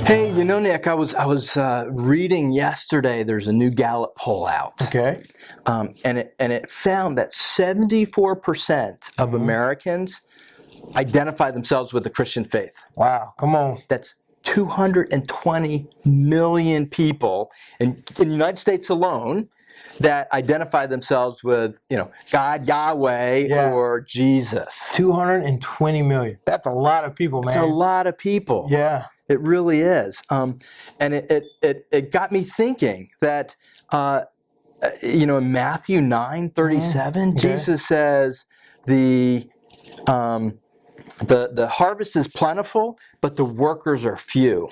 Hey, Nick, I was reading yesterday. There's a new Gallup poll out, Okay. and it found that 74% of Americans identify themselves with the Christian faith. Wow. Come on. That's 220 million people in the United States alone that identify themselves with, God, Yahweh, Yeah. or Jesus. 220 million. That's a lot of people, man. It's a lot of people. Yeah. It really is. And it got me thinking that, in Matthew 9:37, Okay. Jesus says the harvest is plentiful, but the workers are few.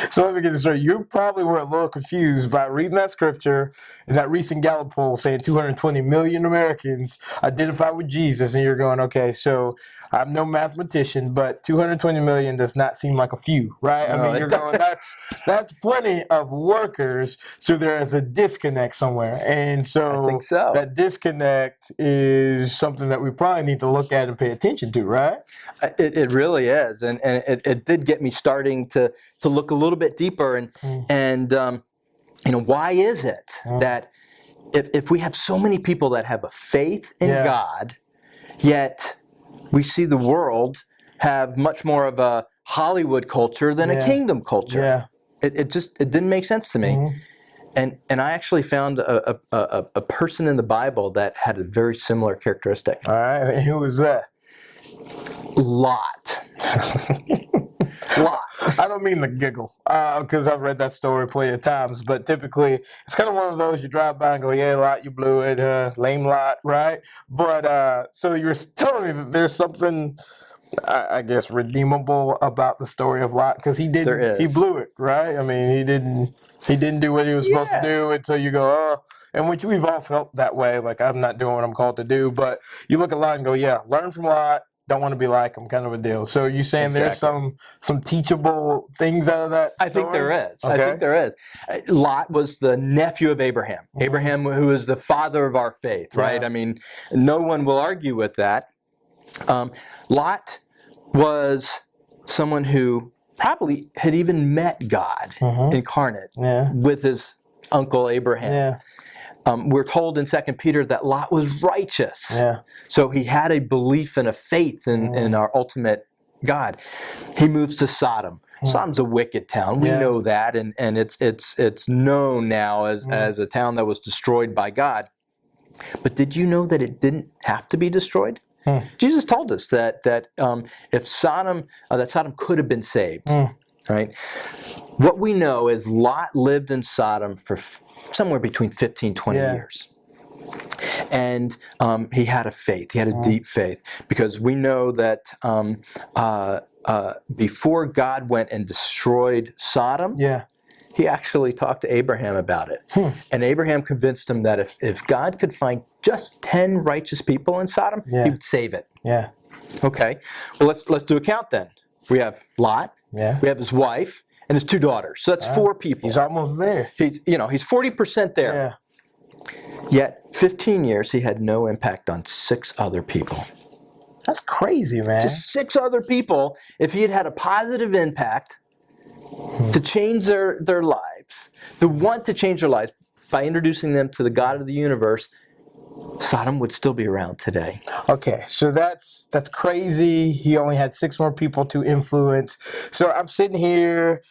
So let me get this straight. You probably were a little confused by reading that scripture and that recent Gallup poll saying 220 million Americans identify with Jesus, and you're going, okay, so I'm no mathematician, but 220 million does not seem like a few, right? I No, mean, it you're going, that's plenty of workers, so there is a disconnect somewhere. And so I think so. that disconnect is something that we probably need to look at and pay attention to, right? It really is, and it did get me starting to look a little bit deeper, and why is it that if we have so many people that have a faith in God, yet we see the world have much more of a Hollywood culture than a kingdom culture? Yeah. It didn't make sense to me. And I actually found a person in the Bible that had a very similar characteristic. All right. And who was that? Lot. Lot. I don't mean to giggle because I've read that story plenty of times, but typically it's kind of one of those you drive by and go, yeah, Lot, you blew it, lame Lot, right? But so you're telling me that there's something, I guess, redeemable about the story of Lot, because he blew it, right? I mean, he didn't do what he was supposed to do, and so you go, oh. And which we've all felt that way, like I'm not doing what I'm called to do, but you look at Lot and go, yeah, learn from Lot. Don't want to be like him, kind of a deal. So you're saying there's some teachable things out of that story? I think there is. Okay. I think there is. Lot was the nephew of Abraham. Abraham, who is the father of our faith, right? Yeah. I mean, no one will argue with that. Lot was someone who probably had even met God incarnate with his uncle Abraham. Yeah. We're told in 2 Peter that Lot was righteous. Yeah. So he had a belief and a faith in our ultimate God. He moves to Sodom. Sodom's a wicked town. We know that, and it's known now as a town that was destroyed by God. But did you know that it didn't have to be destroyed? Jesus told us that if Sodom could have been saved, right? What we know is Lot lived in Sodom for somewhere between 15, 20 years. And he had a faith. He had a deep faith, because we know that before God went and destroyed Sodom, he actually talked to Abraham about it. And Abraham convinced him that if God could find just 10 righteous people in Sodom, he would save it. Yeah. Okay. Well, let's do a count then. We have Lot. Yeah. We have his wife and his 2 daughters. So that's 4 people. He's almost there. He's 40% there. Yeah. Yet 15 years he had no impact on 6 other people. That's crazy, man. Just 6 other people. If he had had a positive impact to change their lives, to want to change their lives by introducing them to the God of the universe, Sodom would still be around today. Okay, so that's crazy. He only had 6 more people to influence. So I'm sitting here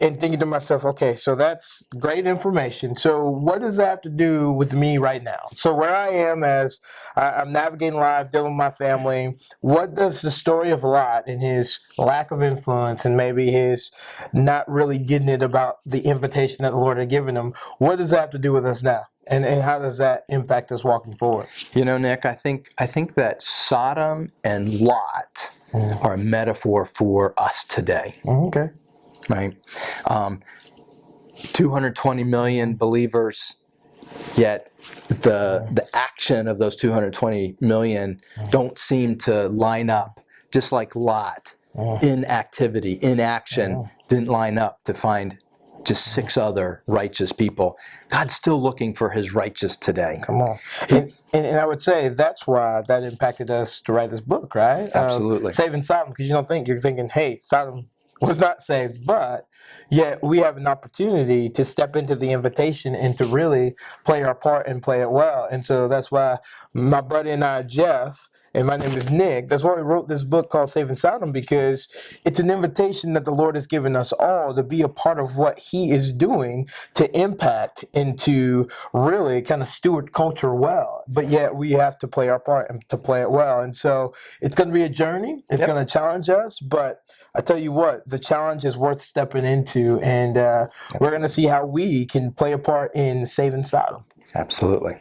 and thinking to myself, okay, so that's great information. So what does that have to do with me right now? So where I am as I'm navigating life, dealing with my family, what does the story of Lot and his lack of influence and maybe his not really getting it about the invitation that the Lord had given him, what does that have to do with us now? And how does that impact us walking forward? Nick, I think that Sodom and Lot are a metaphor for us today. Okay. Right? 220 million believers, yet the action of those 220 million don't seem to line up, just like Lot. Inactivity, inaction didn't line up to find just 6 other righteous people. God's still looking for his righteous today. Come on. And I would say that's why that impacted us to write this book, right? Absolutely. Saving Sodom, because you don't think, you're thinking, hey, Sodom was not saved, but yet we have an opportunity to step into the invitation and to really play our part and play it well. And so that's why my buddy and I, Jeff, and my name is Nick, that's why we wrote this book called Saving Sodom, because it's an invitation that the Lord has given us all to be a part of what he is doing to impact and to really kind of steward culture well. But yet we have to play our part and to play it well. And so it's going to be a journey. It's going to challenge us, but I tell you what, the challenge is worth stepping into, and we're going to see how we can play a part in saving Sodom. Absolutely.